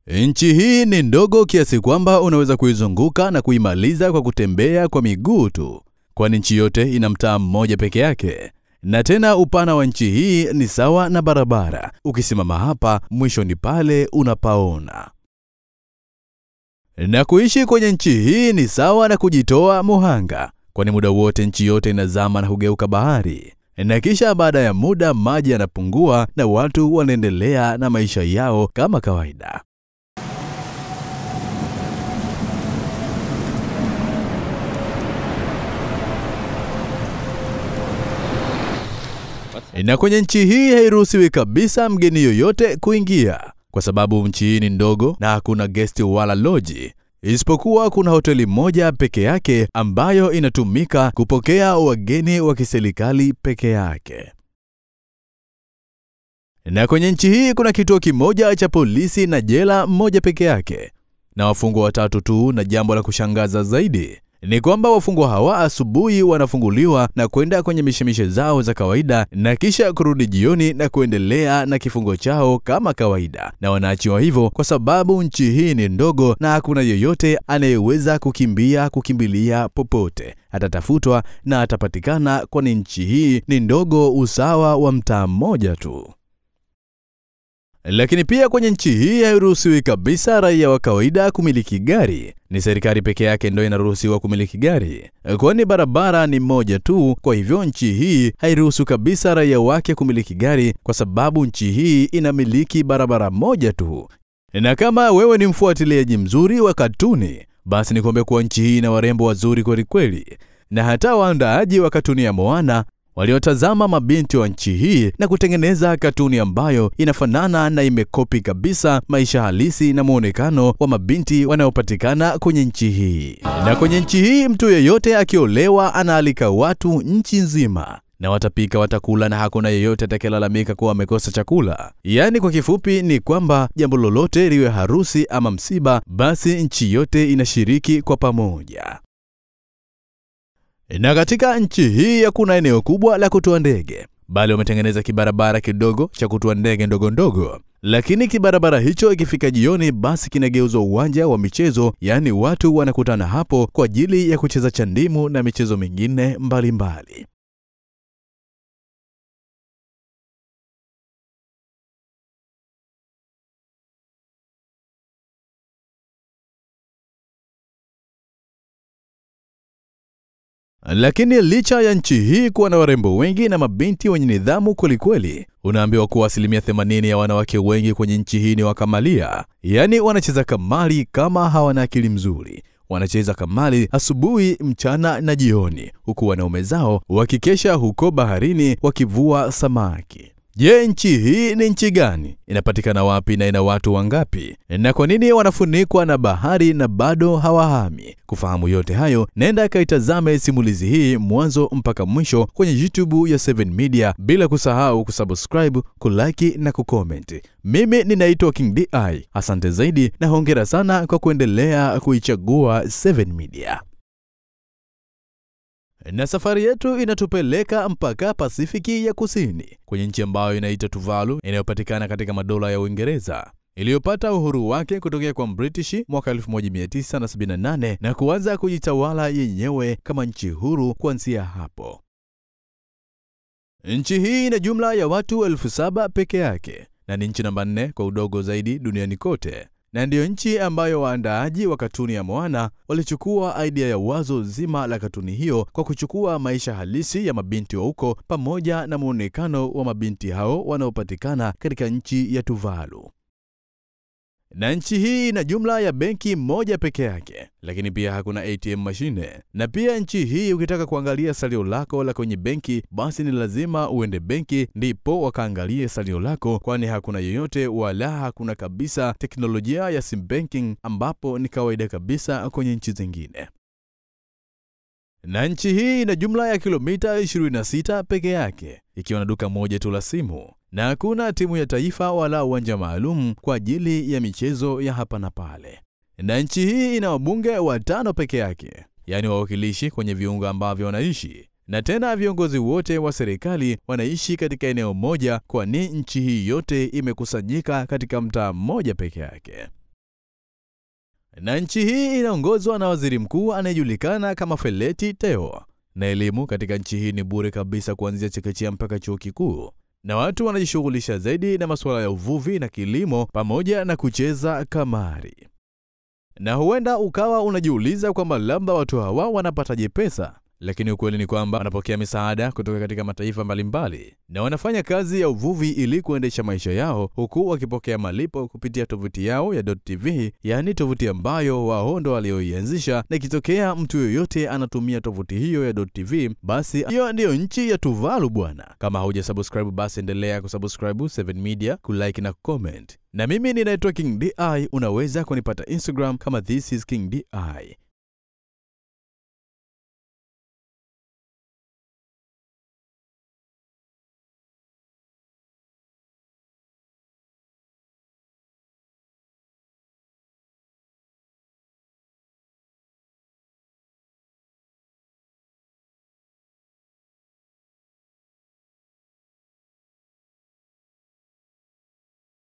Nchi hii ni ndogo kiasi kwamba unaweza kuizunguka na kuimaliza kwa kutembea kwa miguu tu, kwani nchi yote ina mtaa mmoja peke yake. Na tena upana wa nchi hii ni sawa na barabara. Ukisimama hapa, mwisho ni pale unapaona. Na kuishi kwenye nchi hii ni sawa na kujitoa muhanga, kwani muda wote nchi yote inazama na kugeuka bahari. Na kisha baada ya muda maji yanapungua na watu wanaendelea na maisha yao kama kawaida. Na kwenye nchi hii hairuhusiwi kabisa mgeni yoyote kuingia, kwa sababu nchi hii ni ndogo na hakuna guest wala lodge, isipokuwa kuna hoteli moja peke yake ambayo inatumika kupokea wageni wa kiserikali peke yake. Na kwenye nchi hii kuna kituo kimoja cha polisi na jela moja peke yake, na wafungwa 3 tu. Na jambo la kushangaza zaidi ni kwamba wafungwa hawa asubuhi wanafunguliwa na kwenda kwenye mishemishe zao za kawaida, na kisha kurudi jioni na kuendelea na kifungo chao kama kawaida, na wanaachiwa hivyo kwa sababu nchi hii ni ndogo na hakuna yeyote anayeweza kukimbilia popote. Atatafutwa na atapatikana, kwani nchi hii ni ndogo, usawa wa mtaa mmoja tu. Lakini pia kwenye nchi hii hairuhusiwi kabisa raia wa kawaida kumiliki gari. Ni serikali peke yake ndio inaruhusiwa kumiliki gari, kwani barabara ni moja tu. Kwa hivyo nchi hii hairuhusu kabisa raia wake kumiliki gari, kwa sababu nchi hii inamiliki barabara moja tu. Na kama wewe ni mfuatiliaji mzuri wa katuni, basi nikwambie kuwa nchi hii ina warembo wazuri kweli kweli. Na hata waandaaji wa katuni ya Moana waliotazama mabinti wa nchi hii na kutengeneza katuni ambayo inafanana na imekopi kabisa maisha halisi na muonekano wa mabinti wanaopatikana kwenye nchi hii. Na kwenye nchi hii mtu yeyote akiolewa anaalika watu nchi nzima, na watapika, watakula, na hakuna yeyote atakayelalamika kuwa amekosa chakula. Yaani kwa kifupi ni kwamba jambo lolote liwe harusi ama msiba, basi nchi yote inashiriki kwa pamoja. Na katika nchi hii hakuna eneo kubwa la kutua ndege, bali wametengeneza kibarabara kidogo cha kutua ndege ndogo ndogo. Lakini kibarabara hicho ikifika jioni, basi kinageuzwa uwanja wa michezo, yaani watu wanakutana hapo kwa ajili ya kucheza chandimu na michezo mingine mbalimbali. Lakini licha ya nchi hii kuwa na warembo wengi na mabinti wenye nidhamu kwelikweli, unaambiwa kuwa 80% ya wanawake wengi kwenye nchi hii ni wakamalia. Yaani wanacheza kamari kama hawana akili mzuri. Wanacheza kamari asubuhi, mchana na jioni, huku wanaume zao wakikesha huko baharini wakivua samaki. Je, nchi hii ni nchi gani? Inapatikana wapi na ina watu wangapi? Na kwa nini wanafunikwa na bahari na bado hawahami? Kufahamu yote hayo, nenda kaitazame simulizi hii mwanzo mpaka mwisho kwenye YouTube ya 7 Media, bila kusahau kusubscribe, kulike na kucomment. Mimi ninaitwa King DI. Asante zaidi na hongera sana kwa kuendelea kuichagua 7 Media. Na safari yetu inatupeleka mpaka Pasifiki ya Kusini, kwenye nchi ambayo inaitwa Tuvalu, inayopatikana katika madola ya Uingereza, iliyopata uhuru wake kutokea kwa British mwaka 1978 na kuanza kujitawala yenyewe kama nchi huru kuanzia hapo. Nchi hii ina jumla ya watu 7,000 peke yake, na ni nchi namba 4 kwa udogo zaidi duniani kote. Na ndiyo nchi ambayo waandaaji wa katuni ya Moana walichukua idea ya wazo zima la katuni hiyo kwa kuchukua maisha halisi ya mabinti wa huko pamoja na muonekano wa mabinti hao wanaopatikana katika nchi ya Tuvalu. Na nchi hii ina jumla ya benki moja peke yake, lakini pia hakuna ATM machine. Na pia nchi hii ukitaka kuangalia salio lako la kwenye benki, basi ni lazima uende benki ndipo wakaangalie salio lako, kwani hakuna yoyote wala hakuna kabisa teknolojia ya sim banking, ambapo ni kawaida kabisa kwenye nchi zingine. Na nchi hii ina jumla ya kilomita 26 peke yake, ikiwa na duka moja tu la simu, na hakuna timu ya taifa wala uwanja maalum kwa ajili ya michezo ya hapa na pale. Na nchi hii ina wabunge 5 peke yake, yaani wawakilishi kwenye viunga ambavyo wanaishi. Na tena viongozi wote wa serikali wanaishi katika eneo moja, kwani nchi hii yote imekusanyika katika mtaa mmoja peke yake. Na nchi hii inaongozwa na waziri mkuu anayejulikana kama Feleti Teo. Na elimu katika nchi hii ni bure kabisa kuanzia chekechea mpaka chuo kikuu. Na watu wanajishughulisha zaidi na masuala ya uvuvi na kilimo pamoja na kucheza kamari. Na huenda ukawa unajiuliza kwamba labda watu hawa wanapataje pesa, lakini ukweli ni kwamba wanapokea misaada kutoka katika mataifa mbalimbali na wanafanya kazi ya uvuvi ili kuendesha maisha yao, huku wakipokea malipo kupitia tovuti yao ya .tv, yani tovuti ambayo wao ndo walioianzisha, na ikitokea mtu yoyote anatumia tovuti hiyo ya .tv, basi hiyo ndiyo nchi ya Tuvalu bwana. Kama hujasubscribe basi endelea kusubscribe 7 Media, kulike na comment. Na mimi ninaitwa King DI, unaweza kunipata Instagram kama This is King DI.